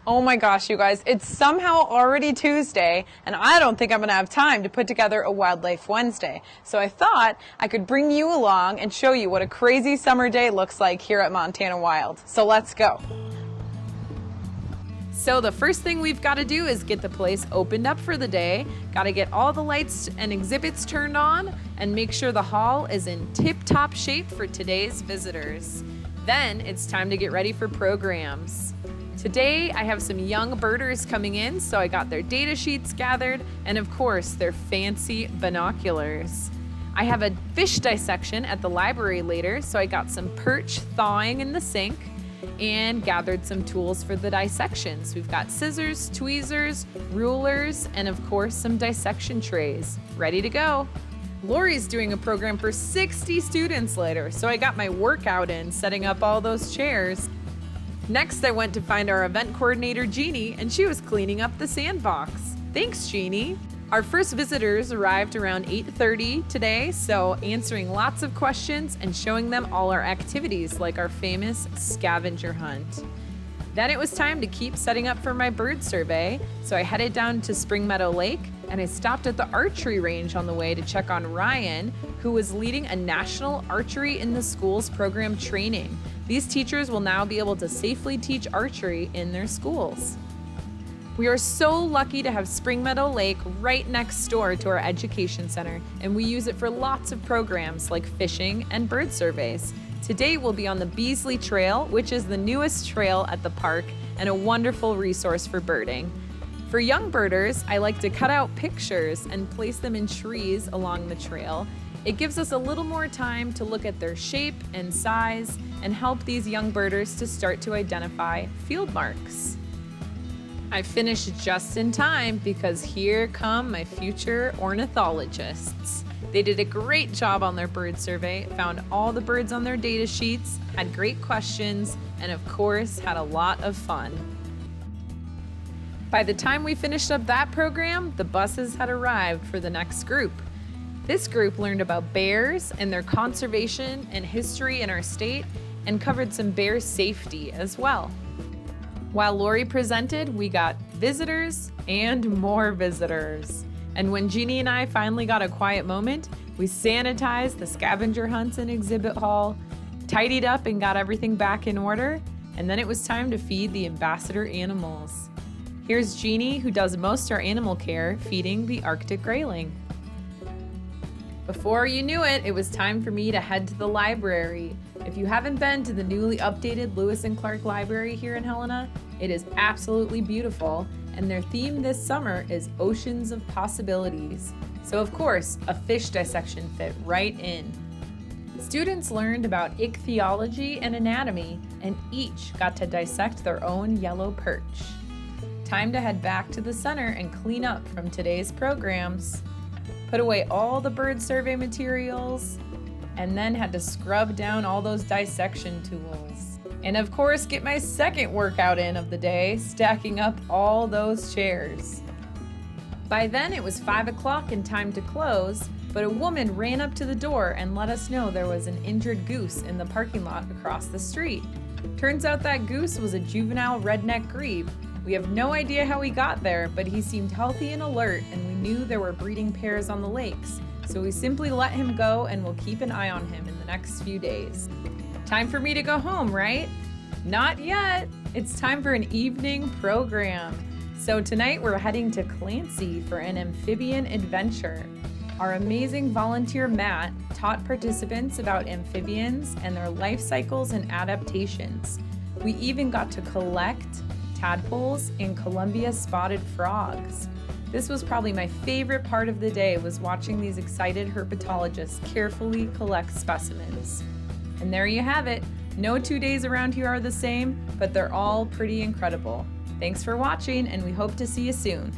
Oh my gosh, you guys, it's somehow already Tuesday, and I don't think I'm going to have time to put together a Wildlife Wednesday. So I thought I could bring you along and show you what a crazy summer day looks like here at Montana Wild. So let's go. So the first thing we've got to do is get the place opened up for the day. Got to get all the lights and exhibits turned on and make sure the hall is in tip-top shape for today's visitors. Then it's time to get ready for programs. Today I have some young birders coming in, so I got their data sheets gathered and of course their fancy binoculars. I have a fish dissection at the library later, so I got some perch thawing in the sink and gathered some tools for the dissections. We've got scissors, tweezers, rulers, and of course some dissection trays. Ready to go. Lori's doing a program for 60 students later, so I got my workout in setting up all those chairs. Next, I went to find our event coordinator, Jeannie, and she was cleaning up the sandbox. Thanks, Jeannie. Our first visitors arrived around 8:30 today, so answering lots of questions and showing them all our activities like our famous scavenger hunt. Then it was time to keep setting up for my bird survey, so I headed down to Spring Meadow Lake and I stopped at the archery range on the way to check on Ryan, who was leading a national archery in the schools program training. These teachers will now be able to safely teach archery in their schools. We are so lucky to have Spring Meadow Lake right next door to our education center, and we use it for lots of programs like fishing and bird surveys. Today we'll be on the Beasley Trail, which is the newest trail at the park and a wonderful resource for birding. For young birders, I like to cut out pictures and place them in trees along the trail. It gives us a little more time to look at their shape and size and help these young birders to start to identify field marks. I finished just in time because here come my future ornithologists. They did a great job on their bird survey, found all the birds on their data sheets, had great questions, and of course had a lot of fun. By the time we finished up that program, the buses had arrived for the next group. This group learned about bears and their conservation and history in our state and covered some bear safety as well. While Lori presented, we got visitors and more visitors. And when Jeannie and I finally got a quiet moment, we sanitized the scavenger hunts and exhibit hall, tidied up and got everything back in order, and then it was time to feed the ambassador animals. Here's Jeannie, who does most our animal care, feeding the Arctic grayling. Before you knew it, it was time for me to head to the library. If you haven't been to the newly updated Lewis and Clark Library here in Helena, it is absolutely beautiful, and their theme this summer is Oceans of Possibilities. So of course, a fish dissection fit right in. Students learned about ichthyology and anatomy, and each got to dissect their own yellow perch. Time to head back to the center and clean up from today's programs. Put away all the bird survey materials, and then had to scrub down all those dissection tools. And of course, get my second workout in of the day, stacking up all those chairs. By then it was 5 o'clock and time to close, but a woman ran up to the door and let us know there was an injured goose in the parking lot across the street. Turns out that goose was a juvenile redneck grebe. We have no idea how he got there, but he seemed healthy and alert, and we knew there were breeding pairs on the lakes. So we simply let him go and we'll keep an eye on him in the next few days. Time for me to go home, right? Not yet. It's time for an evening program. So tonight we're heading to Clancy for an amphibian adventure. Our amazing volunteer Matt taught participants about amphibians and their life cycles and adaptations. We even got to collect tadpoles and Columbia spotted frogs. This was probably my favorite part of the day, was watching these excited herpetologists carefully collect specimens. And there you have it. No 2 days around here are the same, but they're all pretty incredible. Thanks for watching, and we hope to see you soon.